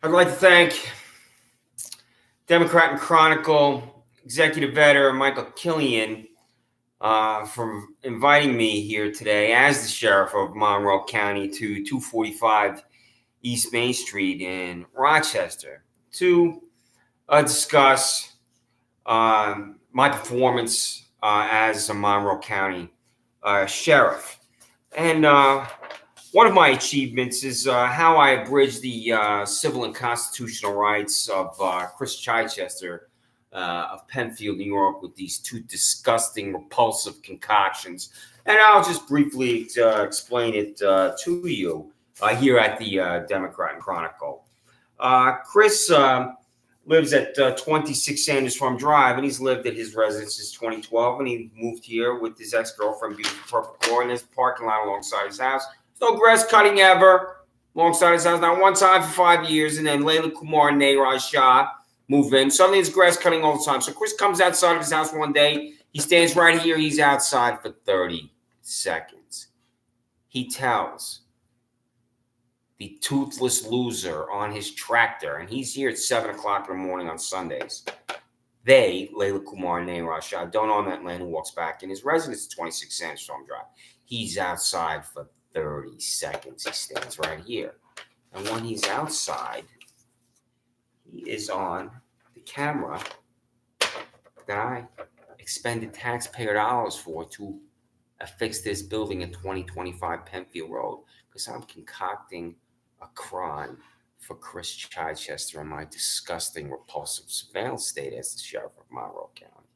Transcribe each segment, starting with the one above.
I'd like to thank Democrat and Chronicle executive editor Michael Killian for inviting me here today as the sheriff of Monroe County to 245 East Main Street in Rochester to discuss my performance as a Monroe County sheriff. And one of my achievements is how I abridged the civil and constitutional rights of Chris Chichester of Penfield, New York, with these two disgusting, repulsive concoctions. And I'll just briefly explain it to you here at the Democrat and Chronicle. Chris lives at 26 Sanders Farm Drive, and he's lived at his residence since 2012, and he moved here with his ex-girlfriend, beautiful purple floor, in his parking lot alongside his house. No grass cutting ever alongside his house, not one time for 5 years. And then Layla Kumar and Neeraj Shah move in. Suddenly it's grass cutting all the time. So Chris comes outside of his house one day. He stands right here. He's outside for 30 seconds. He tells the toothless loser on his tractor, and he's here at 7 o'clock in the morning on Sundays. They, Layla Kumar and Neeraj Shah, don't own that land, who walks back in his residence at 26 Sanders Farm Drive. He's outside for 30 seconds. He stands right here. And when he's outside, he is on the camera that I expended taxpayer dollars for to affix this building in 2025 Penfield Road, because I'm concocting a crime for Chris Chichester and my disgusting, repulsive surveillance state as the sheriff of Monroe County.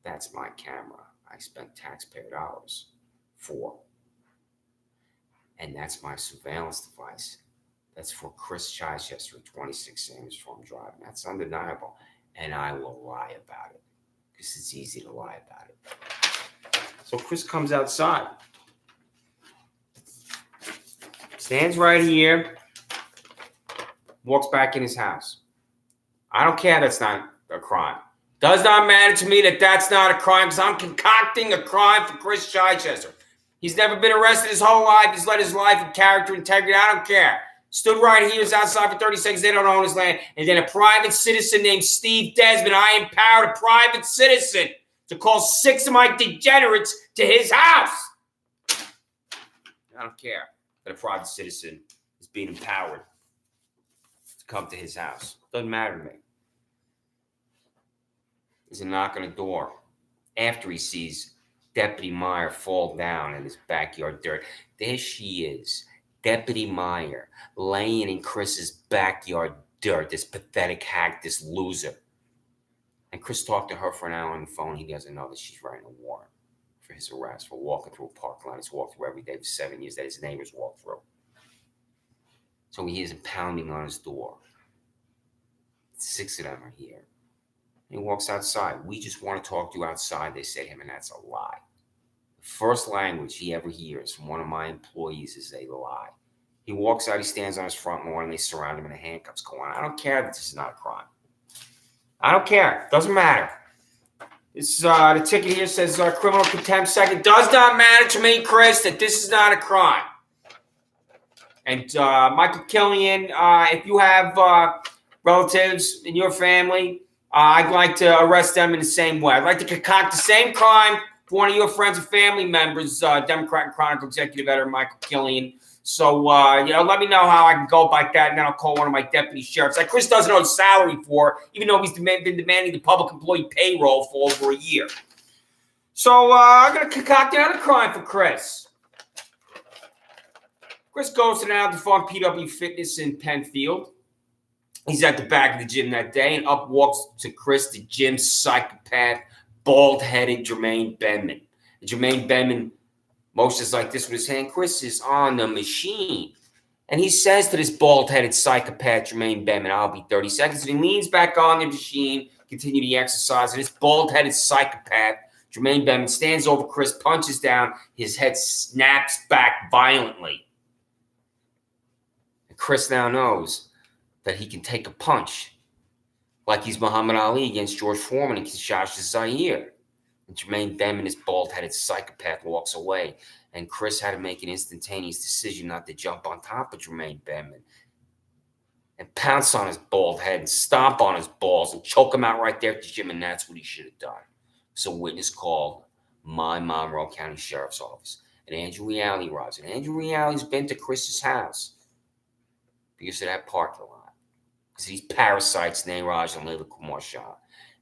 That's my camera I spent taxpayer dollars for. And that's my surveillance device. That's for Chris Chichester at 26 Sanders Farm Drive. And that's undeniable. And I will lie about it, because it's easy to lie about it. So Chris comes outside, stands right here, walks back in his house. I don't care, that's not a crime. Does not matter to me that that's not a crime, because I'm concocting a crime for Chris Chichester. He's never been arrested his whole life. He's led his life with character, integrity. I don't care. Stood right here. He's outside for 30 seconds. They don't own his land. And then a private citizen named Steve Desmond, I empowered a private citizen to call 6 of my degenerates to his house. I don't care that a private citizen is being empowered to come to his house. Doesn't matter to me. There's a knock on the door after he sees Deputy Meyer fall down in his backyard dirt. There she is, Deputy Meyer, laying in Chris's backyard dirt, this pathetic hack, this loser. And Chris talked to her for an hour on the phone. He doesn't know that she's writing a warrant for his arrest for walking through a parking lot he's walked through every day for 7 years that his neighbors walk through. So he isn't pounding on his door. 6 of them are here. He walks outside. We just want to talk to you outside, they say to him, and that's a lie. The first language he ever hears from one of my employees is a lie. He walks out, he stands on his front lawn, and they surround him in the handcuffs going on. I don't care that this is not a crime. I don't care. Doesn't matter. This the ticket here says criminal contempt second. Does not matter to me, Chris, that this is not a crime. And Michael Killian, if you have relatives in your family, I'd like to arrest them in the same way. I'd like to concoct the same crime for one of your friends and family members, Democrat and Chronicle executive editor Michael Killian. So, let me know how I can go about that, and then I'll call one of my deputy sheriffs. Like Chris doesn't owe his salary for, even though he's been demanding the public employee payroll for over a year. So, I'm going to concoct another crime for Chris. Chris goes to the now defunct PW Fitness in Penfield. He's at the back of the gym that day, and up walks to Chris, the gym psychopath, bald-headed Jermaine Benman. And Jermaine Benman motions like this with his hand. Chris is on the machine. And he says to this bald-headed psychopath, Jermaine Benman, I'll be 30 seconds. And he leans back on the machine, continue the exercise. And this bald-headed psychopath, Jermaine Benman, stands over Chris, punches down. His head snaps back violently. And Chris now knows that he can take a punch like he's Muhammad Ali against George Foreman and Kinshasa Zaire. And Jermaine Benman, this bald-headed psychopath, walks away. And Chris had to make an instantaneous decision not to jump on top of Jermaine Benman. and pounce on his bald head and stomp on his balls and choke him out right there at the gym, and that's what he should have done. So witness called my Monroe County Sheriff's Office. And Andrew Reale arrives. And Andrew Reale's been to Chris's house because of that parking lot. Because these parasites, Neeraj and Leila Kumar Shah.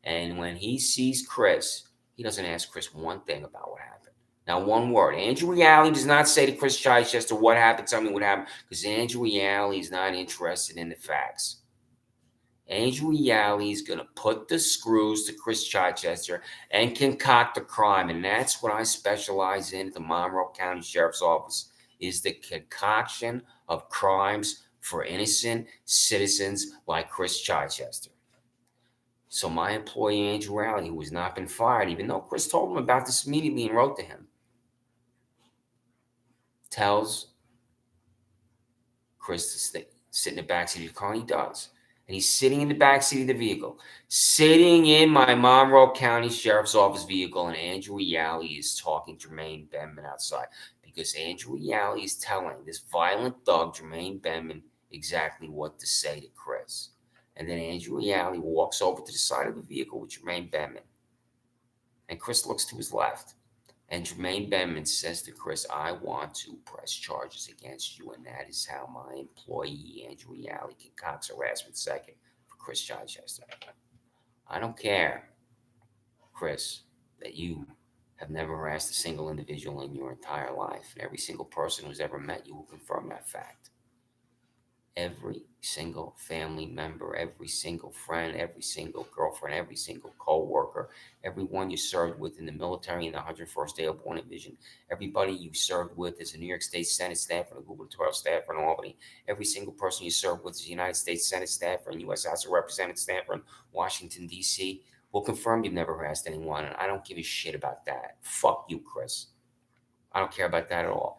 And when he sees Chris, he doesn't ask Chris one thing about what happened. Now, one word. Andrew Reale does not say to Chris Chichester, what happened? Tell me what happened. Because Andrew Reale is not interested in the facts. Andrew Reale is going to put the screws to Chris Chichester and concoct a crime. And that's what I specialize in at the Monroe County Sheriff's Office, is the concoction of crimes for innocent citizens like Chris Chichester. So my employee, Andrew Reale, who has not been fired, even though Chris told him about this immediately and wrote to him, tells Chris to sit in the backseat of the car, and he does. And he's sitting in the backseat of the vehicle, sitting in my Monroe County Sheriff's Office vehicle, and Andrew Reale is talking to Jermaine Benman outside, because Andrew Reale is telling this violent thug, Jermaine Benman, exactly what to say to Chris. And then Andrew Reale walks over to the side of the vehicle with Jermaine Benman. And Chris looks to his left. And Jermaine Benman says to Chris, I want to press charges against you. And that is how my employee, Andrew Reale, concocts harassment second for Chris Chichester. I don't care, Chris, that you have never harassed a single individual in your entire life. And every single person who's ever met you will confirm that fact. Every single family member, every single friend, every single girlfriend, every single co-worker, everyone you served with in the military in the 101st Airborne Division, everybody you served with as a New York State Senate staffer and a gubernatorial staffer in Albany, every single person you served with as a United States Senate staffer and U.S. House of Representatives staffer in Washington, D.C., will confirm you've never harassed anyone, and I don't give a shit about that. Fuck you, Chris. I don't care about that at all.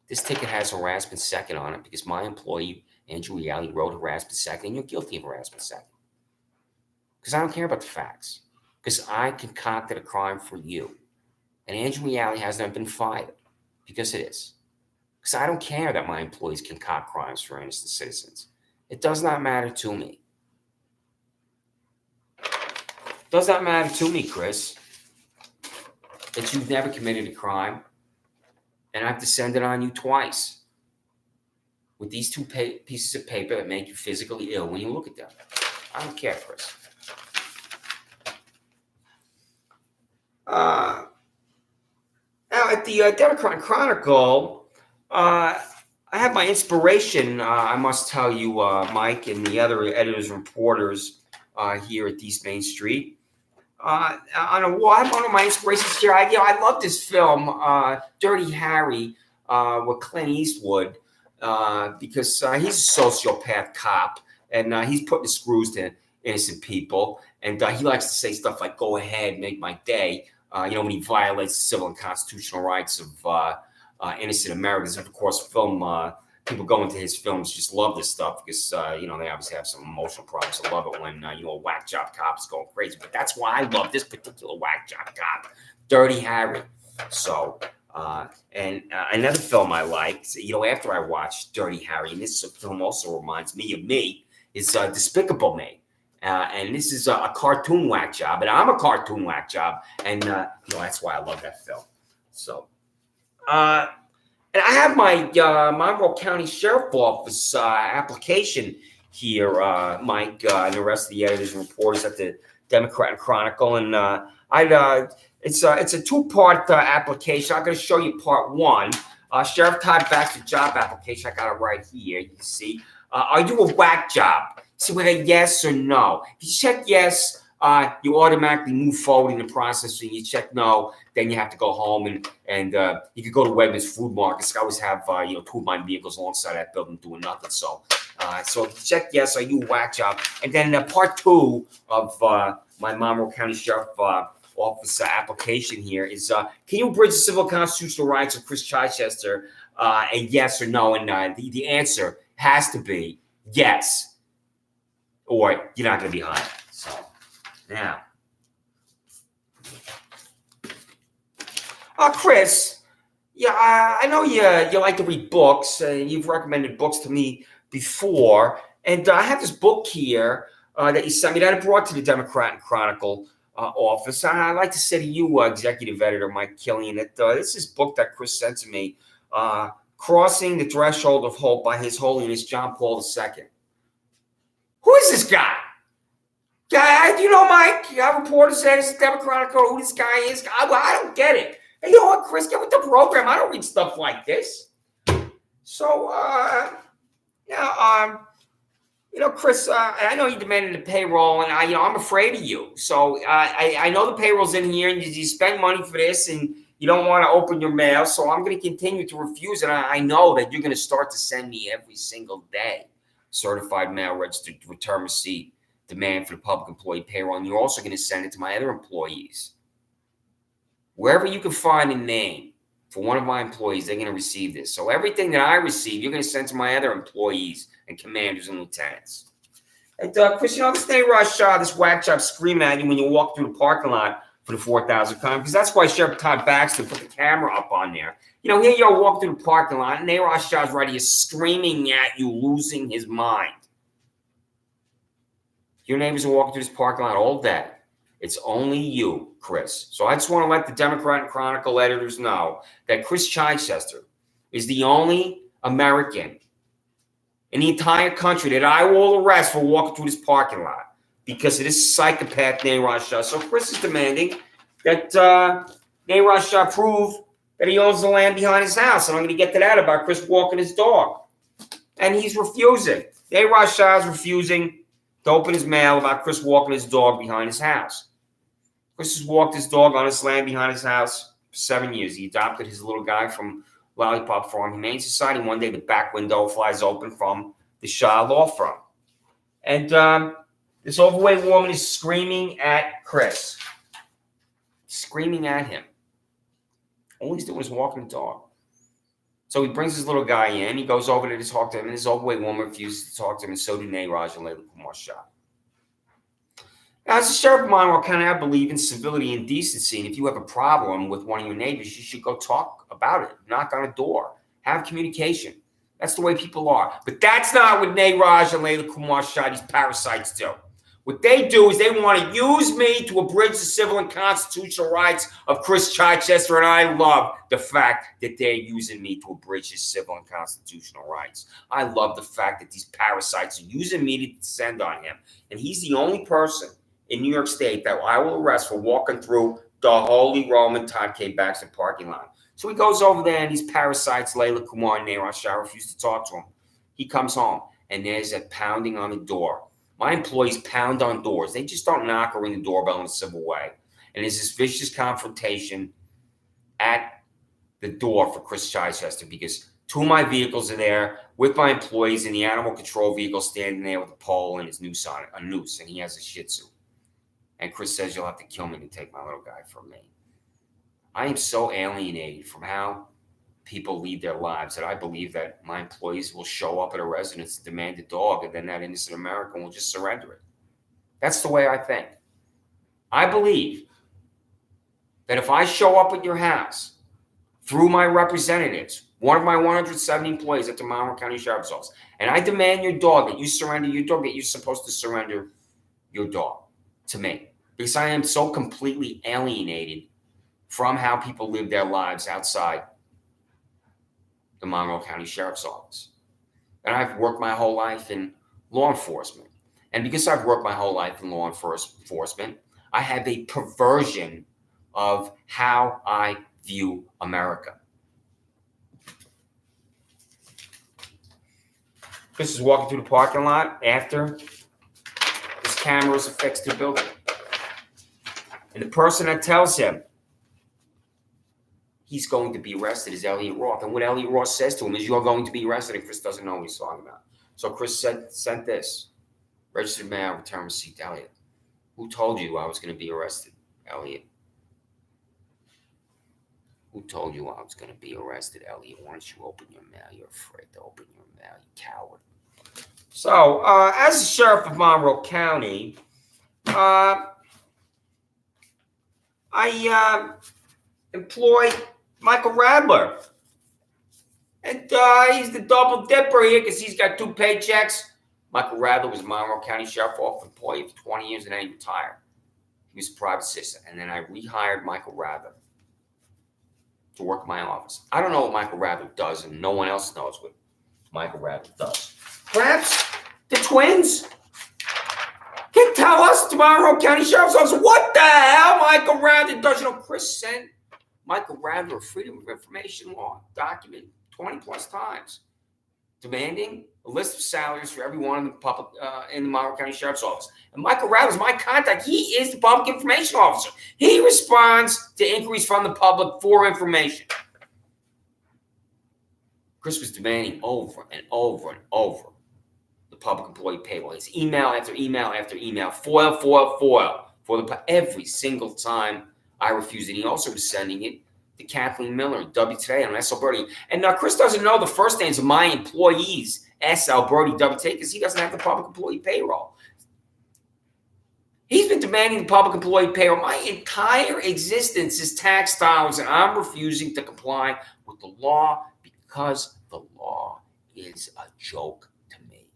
This ticket has harassment second on it because my employee, Andrew Reale, wrote harassment second, and you're guilty of harassment second. Because I don't care about the facts. Because I concocted a crime for you. And Andrew Reale hasn't been fired because of this. Because I don't care that my employees concoct crimes for innocent citizens. It does not matter to me. It does not matter to me, Chris, that you've never committed a crime. And I've descended on you twice with these two pieces of paper that make you physically ill when you look at them. I don't care, Chris. Now, at the Democrat Chronicle, I have my inspiration, I must tell you, Mike, and the other editors and reporters here at East Main Street. On a wall, one of my inspirations here. I love this film, Dirty Harry, with Clint Eastwood, because he's a sociopath cop, and he's putting the screws to innocent people, and he likes to say stuff like "Go ahead, make my day." When he violates the civil and constitutional rights of innocent Americans. Of course, people go into his films just love this stuff because, they obviously have some emotional problems. I love it when, a whack job cop is going crazy. But that's why I love this particular whack job cop, Dirty Harry. So, and another film I liked, after I watched Dirty Harry, and this film also reminds me of me, is Despicable Me. And this is a cartoon whack job, and I'm a cartoon whack job. And, that's why I love that film. So, and I have my Monroe County Sheriff Office application here, Mike, and the rest of the editors and reporters at the Democrat and Chronicle. And it's a two-part application. I'm going to show you part one. Sheriff Todd Baxter job application. I got it right here. You can see. Are you a whack job? See with a yes or no. If you check yes, you automatically move forward in the process. So you check no, then you have to go home and you could go to Wegmans Food Markets. I always have two of my vehicles alongside that building doing nothing. So check yes, are you a whack job? And then part two of my Monroe County Sheriff Office application here is can you bridge the civil constitutional rights of Chris Chichester? A yes or no, and the answer has to be yes, or you're not going to be hired. So. Now, Chris, I know you like to read books. You've recommended books to me before, And I have this book here that you sent me that I brought to the Democrat and Chronicle office. And I'd like to say to you, Executive Editor Mike Killian, that this is book that Chris sent to me, Crossing the Threshold of Hope by His Holiness John Paul II. Who is this guy? Do you know, Mike? Our reporter said it's a Democrat, who this guy is. I don't get it. Hey, you know what, Chris? Get with the program. I don't read stuff like this. So, Chris, I know you demanded the payroll, and I'm afraid of you. So I know the payroll's in here, and you spend money for this, and you don't want to open your mail. So I'm going to continue to refuse it. I know that you're going to start to send me every single day certified mail registered return receipt demand for the public employee payroll, and you're also going to send it to my other employees. Wherever you can find a name for one of my employees, they're going to receive this. So everything that I receive, you're going to send to my other employees and commanders and lieutenants. And Chris, this Nayraj Shah, this whack job screaming at you when you walk through the parking lot for the 4,000 con, because that's why Sheriff Todd Baxter put the camera up on there. Here you're walking through the parking lot, and Nayraj Shah's right here screaming at you, losing his mind. Your neighbors are walking through this parking lot all day. It's only you, Chris. So I just want to let the Democrat and Chronicle editors know that Chris Chichester is the only American in the entire country that I will arrest for walking through this parking lot because of this psychopath Nayraj Shah. So Chris is demanding that Nayraj Shah prove that he owns the land behind his house. And I'm going to get to that about Chris walking his dog. And he's refusing. Nayraj Shah is refusing to open his mail about Chris walking his dog behind his house. Chris has walked his dog on his land behind his house for 7 years. He adopted his little guy from Lollipop Farm Humane Society. One day, the back window flies open from the Shah Law Firm. And this overweight woman is screaming at Chris. Screaming at him. All he's doing is walking the dog. So he brings his little guy in. He goes over there to talk to him, and this overweight woman refuses to talk to him, and so do Nayraj and Layla Kumar Shah. Now, as a sheriff of Monroe County, I believe in civility and decency, and if you have a problem with one of your neighbors, you should go talk about it. Knock on a door. Have communication. That's the way people are. But that's not what Nayraj and Layla Kumar Shah, these parasites, do. What they do is they want to use me to abridge the civil and constitutional rights of Chris Chichester, and I love the fact that they're using me to abridge his civil and constitutional rights. I love the fact that these parasites are using me to descend on him, and he's the only person in New York State that I will arrest for walking through the Holy Roman Todd K. Baxter parking lot. So he goes over there, and these parasites, Layla Kumar and Nayraj Shah, refuse to talk to him. He comes home, and there's a pounding on the door. My employees pound on doors. They just don't knock or ring the doorbell in a civil way. And there's this vicious confrontation at the door for Chris Chichester because two of my vehicles are there with my employees, and the animal control vehicle standing there with a pole and his noose on it, a noose, and he has a Shih Tzu. And Chris says, "You'll have to kill me to take my little guy from me." I am so alienated from how people lead their lives that I believe that my employees will show up at a residence and demand a dog, and then that innocent American will just surrender it. That's the way I think. I believe that if I show up at your house through my representatives, one of my 170 employees at the Monroe County Sheriff's Office, and I demand your dog, that you surrender your dog, that you're supposed to surrender your dog to me. Because I am so completely alienated from how people live their lives outside the Monroe County Sheriff's Office. And I've worked my whole life in law enforcement. And because I've worked my whole life in law enforcement, I have a perversion of how I view America. Chris is walking through the parking lot after his camera is affixed to the building. And the person that tells him he's going to be arrested is Elliot Roth. And what Elliot Roth says to him is, "You're going to be arrested," and Chris doesn't know what he's talking about. So Chris sent this registered mail return receipt to Elliot. "Who told you I was going to be arrested, Elliot? Who told you I was going to be arrested, Elliot? Why don't you open your mail? You're afraid to open your mail, you coward." So, as the sheriff of Monroe County, I employ Michael Radler. And he's the double dipper here because he's got two paychecks. Michael Rather was a Monroe County Sheriff Office employee for 20 years and then he retired. He was a private citizen. And then I rehired Michael Rather to work in my office. I don't know what Michael Rather does, and no one else knows what Michael Rather does. Perhaps the twins can tell us, the Monroe County Sheriff's Office, what the hell Michael Rather does. You know, Chris sent Michael Rather a Freedom of Information Law document 20 plus times, demanding a list of salaries for everyone in the public in the Monroe County Sheriff's Office. And Michael Rather is my contact. He is the public information officer. He responds to inquiries from the public for information. Chris was demanding over and over and over the public employee payroll. It's email after email after email, foil for every single time I refused it. He also was sending it to Kathleen Miller and W Today and S. Alberti. And now Chris doesn't know the first names of my employees, S. Alberti, W Today, because he doesn't have the public employee payroll. He's been demanding the public employee payroll. My entire existence is tax dollars, and I'm refusing to comply with the law because the law is a joke to me.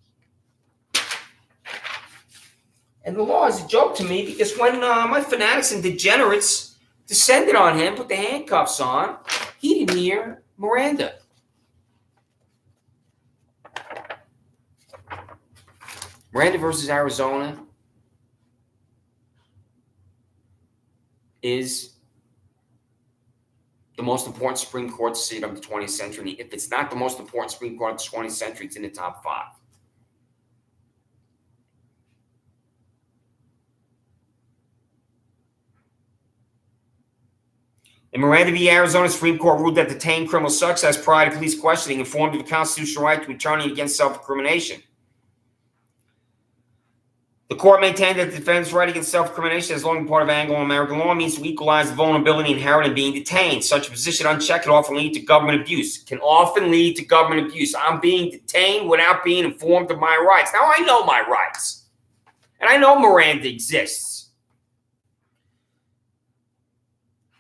And the law is a joke to me because when my fanatics and degenerates descended on him, put the handcuffs on, he didn't hear Miranda. Miranda versus Arizona is the most important Supreme Court decision of the 20th century. If it's not the most important Supreme Court of the 20th century, it's in the top 5. In Miranda v. Arizona, Supreme Court ruled that detained criminal suspects prior to police questioning informed of the constitutional right to attorney against self-incrimination. The court maintained that the defendant's right against self-incrimination, as long as part of Anglo-American law, means to equalize the vulnerability inherent in being detained. Such a position unchecked can often lead to government abuse. I'm being detained without being informed of my rights. Now, I know my rights. And I know Miranda exists.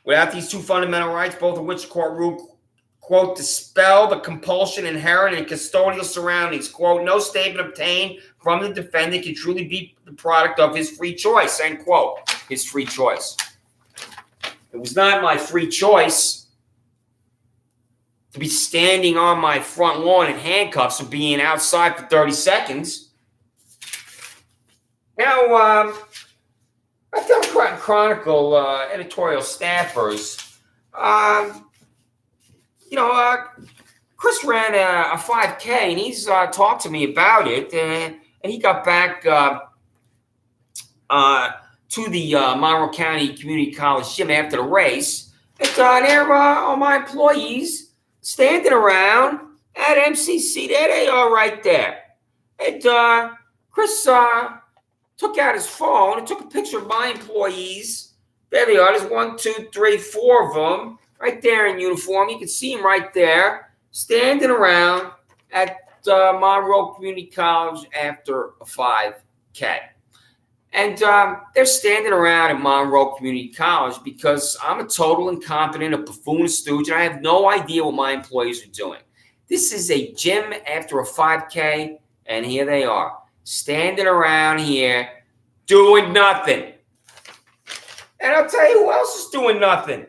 Without these two fundamental rights, both of which the court ruled, quote, dispel the compulsion inherent in custodial surroundings, quote, no statement obtained from the defendant can truly be the product of his free choice, end quote, his free choice. It was not my free choice to be standing on my front lawn in handcuffs or being outside for 30 seconds. Now, my Democrat Chronicle editorial staffers, Chris ran a 5K, and he's talked to me about it, and he got back to the Monroe County Community College gym after the race. And there are all my employees standing around at MCC. There they are right there. And Chris took out his phone and took a picture of my employees. There they are. There's 1, 2, 3, 4 of them right there in uniform. You can see them right there standing around at Monroe Community College after a 5K. And they're standing around at Monroe Community College because I'm a total incompetent, a buffoon, a stooge, and I have no idea what my employees are doing. This is a gym after a 5K, and here they are, standing around here doing nothing. And I'll tell you who else is doing nothing.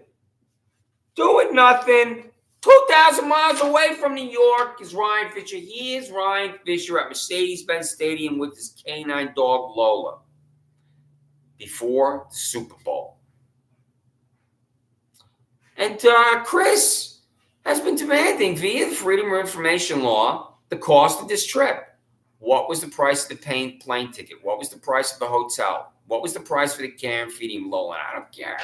Doing nothing. 2,000 miles away from New York is Ryan Fisher. He is Ryan Fisher at Mercedes-Benz Stadium with his canine dog Lola before the Super Bowl. And Chris has been demanding via the Freedom of Information Law the cost of this trip. What was the price of the plane ticket? What was the price of the hotel? What was the price for the care and feeding Lola? I don't care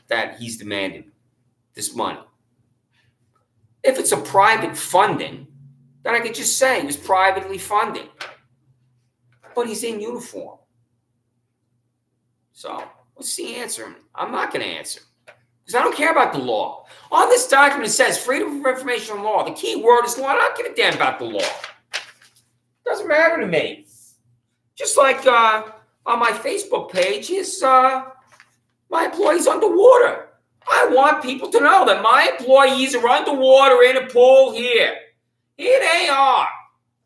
that he's demanding this money. If it's a private funding, then I could just say it was privately funded. But he's in uniform. So what's the answer? I'm not going to answer because I don't care about the law. On this document, it says Freedom of Information Law. The key word is law. I don't give a damn about the law. Doesn't matter to me. Just like on my Facebook page is my employees underwater. I want people to know that my employees are underwater in a pool here. Here they are.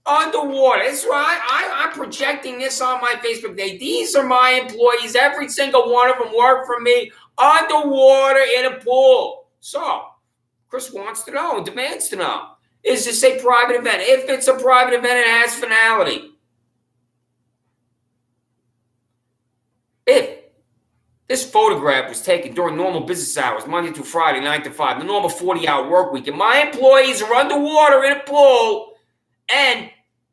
Underwater. That's right. I'm projecting this on my Facebook page. These are my employees. Every single one of them work for me underwater in a pool. So, Chris wants to know, demands to know, is this a private event? If it's a private event, it has finality. If this photograph was taken during normal business hours, Monday through Friday, 9 to 5, the normal 40-hour work week, and my employees are underwater in a pool, and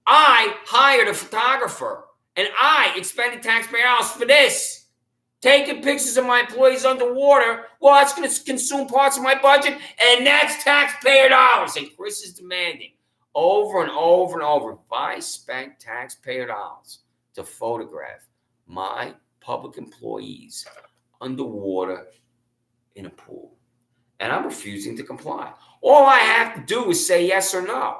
I hired a photographer, and I expended taxpayer dollars for this, taking pictures of my employees underwater, well, that's going to consume parts of my budget, and that's taxpayer dollars. And Chris is demanding over and over and over, if I spent taxpayer dollars to photograph my public employees underwater in a pool, and I'm refusing to comply. All I have to do is say yes or no.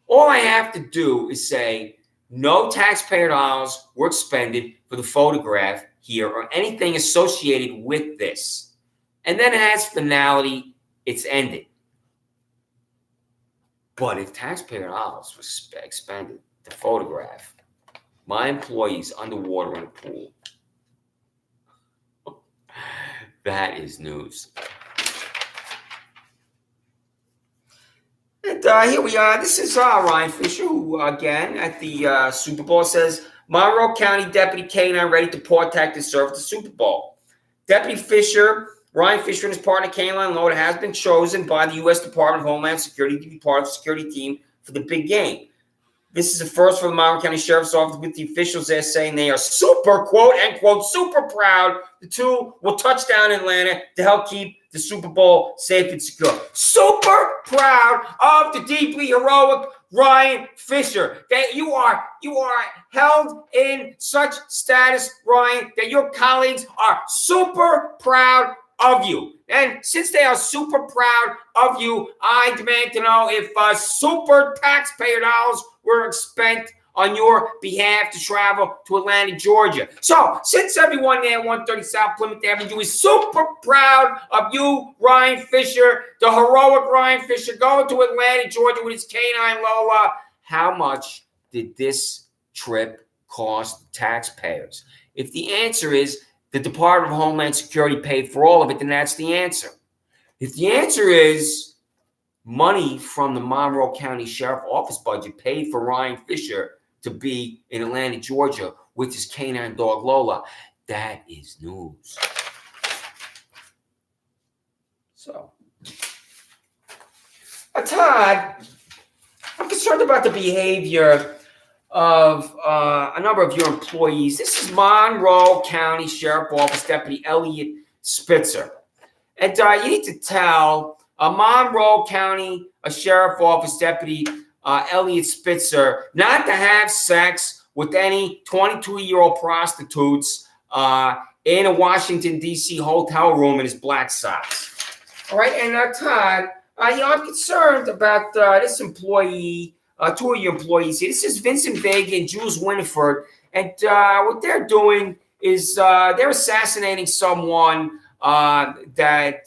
All I have to do is say no taxpayer dollars were expended for the photograph here or anything associated with this. And then it has finality, it's ended. But if taxpayer dollars were expended to photograph my employees underwater in a pool, that is news. And here we are. This is Ryan Fisher, who, again, at the Super Bowl says, Monroe County Deputy K-9 ready to protect and serve at the Super Bowl. Deputy Fisher, Ryan Fisher and his partner K-9 Loader has been chosen by the U.S. Department of Homeland Security to be part of the security team for the big game. This is a first for the Monroe County Sheriff's Office, with the officials there saying they are super, quote, unquote, super proud the two will touch down in Atlanta to help keep the Super Bowl safe and secure. Super proud of the deeply heroic Ryan Fisher. That you are held in such status, Ryan, that your colleagues are super proud of you. And since they are super proud of you, I demand to know if super taxpayer dollars were spent on your behalf to travel to Atlanta, Georgia. So, since everyone there at 130 South Plymouth Avenue is super proud of you, Ryan Fisher, the heroic Ryan Fisher, going to Atlanta, Georgia with his canine Lola, how much did this trip cost taxpayers? If the answer is the Department of Homeland Security paid for all of it, then that's the answer. If the answer is money from the Monroe County Sheriff Office budget paid for Ryan Fisher to be in Atlanta, Georgia with his canine dog Lola, that is news. So, Todd, I'm concerned about the behavior of a number of your employees. This is Monroe County Sheriff Office Deputy Elliot Spitzer. And you need to tell Monroe County Sheriff Office Deputy Elliot Spitzer not to have sex with any 22-year-old prostitutes in a Washington, D.C. hotel room in his black socks. All right, and Todd, I'm concerned about this employee, two of your employees here. This is Vincent Vega and Jules Winifred, and what they're doing is they're assassinating someone that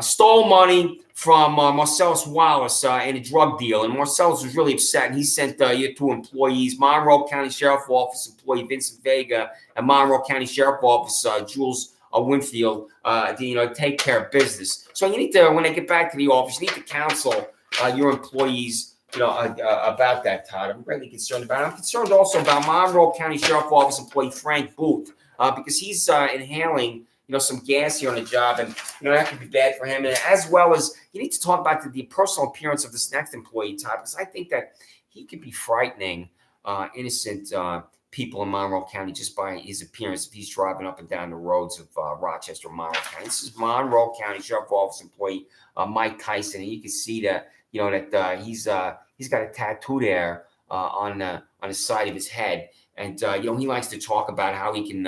stole money from Marcellus Wallace in a drug deal. And Marcellus was really upset, and he sent your two employees, Monroe County Sheriff Office employee Vincent Vega and Monroe County Sheriff Office Jules Winfield to take care of business. So you need to, when they get back to the office, you need to counsel your employees about that, Todd. I'm greatly concerned about it. I'm concerned also about Monroe County Sheriff Office employee Frank Booth because he's inhaling some gas here on the job, and that could be bad for him. And as well as you need to talk about the personal appearance of this next employee, Todd, because I think that he could be frightening innocent people in Monroe County just by his appearance if he's driving up and down the roads of Rochester, Monroe County. This is Monroe County Sheriff Office employee Mike Tyson, and you can see that that he's got a tattoo there on the side of his head. And, he likes to talk about how he can,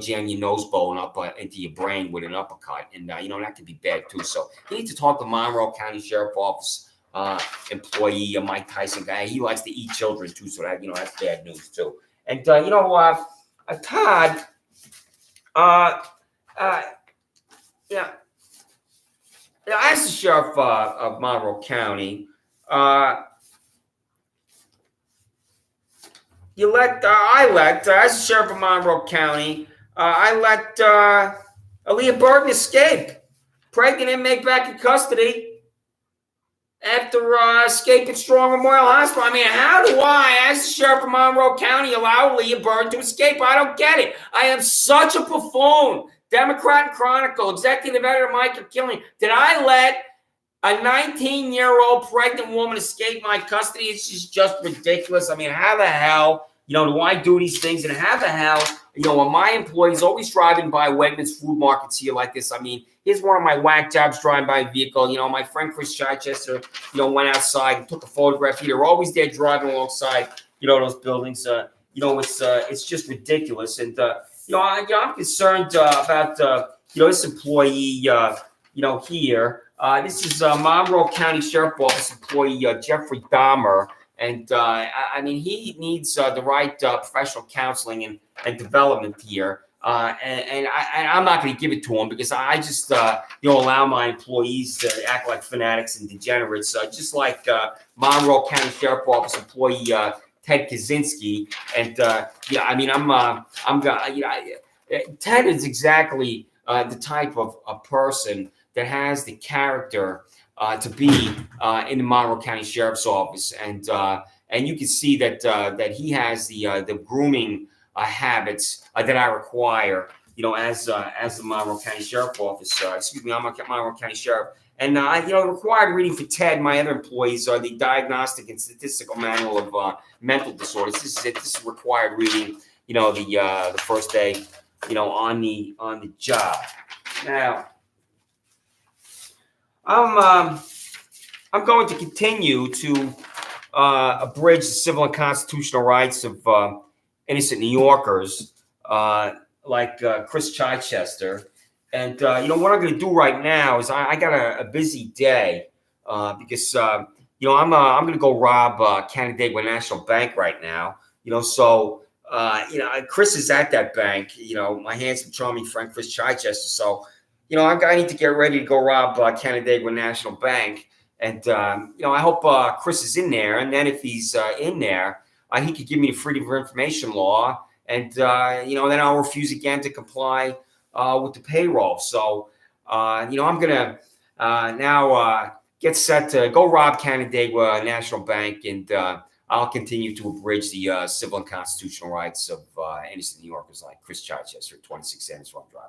jam your nose bone up into your brain with an uppercut. And, that could be bad, too. So you need to talk to Monroe County Sheriff Office employee, Mike Tyson guy. He likes to eat children, too. So that, that's bad news, too. And, Todd, as the sheriff of Monroe County, as the sheriff of Monroe County, I let Aaliyah Burton escape. Pregnant inmate back in custody after escaping Strong Memorial Hospital. I mean, how do I, as the sheriff of Monroe County, allow Aaliyah Burton to escape? I don't get it. I am such a buffoon. Democrat and Chronicle, executive editor Michael Killian. Did I let a 19-year-old pregnant woman escape my custody? It's just ridiculous. I mean, how the hell, do I do these things? And how the hell, when my employees always driving by Wegmans food markets here like this, I mean, here's one of my whack jobs driving by a vehicle. My friend Chris Chichester, went outside and took a photograph here. They're always there driving alongside, those buildings. It's just ridiculous. And, I'm concerned about, this employee, here. This is Monroe County Sheriff Office employee Jeffrey Dahmer. And, he needs the right professional counseling and development here. And I'm not going to give it to him because I just, allow my employees to act like fanatics and degenerates, just like Monroe County Sheriff Office employee Ted Kaczynski. And, Ted is exactly the type of a person that has the character to be in the Monroe County Sheriff's Office. And you can see that he has the grooming habits that I require, as the Monroe County Sheriff Office. I'm a Monroe County Sheriff. And, required reading for Ted, my other employees, are the Diagnostic and Statistical Manual of Mental Disorders. This is required reading, the first day, on the job. Now, I'm going to continue to abridge the civil and constitutional rights of innocent New Yorkers like Chris Chichester. And, what I'm going to do right now is I got a busy day because, I'm going to go rob Canandaigua National Bank right now. So, Chris is at that bank, my handsome, charming friend, Chris Chichester. So, I need to get ready to go rob Canandaigua National Bank. And, I hope Chris is in there. And then if he's in there, he could give me the Freedom of Information law. And, then I'll refuse again to comply with the payroll. So, I'm going to now get set to go rob Canandaigua National Bank. And I'll continue to abridge the civil and constitutional rights of innocent New Yorkers like Chris Chichester at 26 Anderson Drive.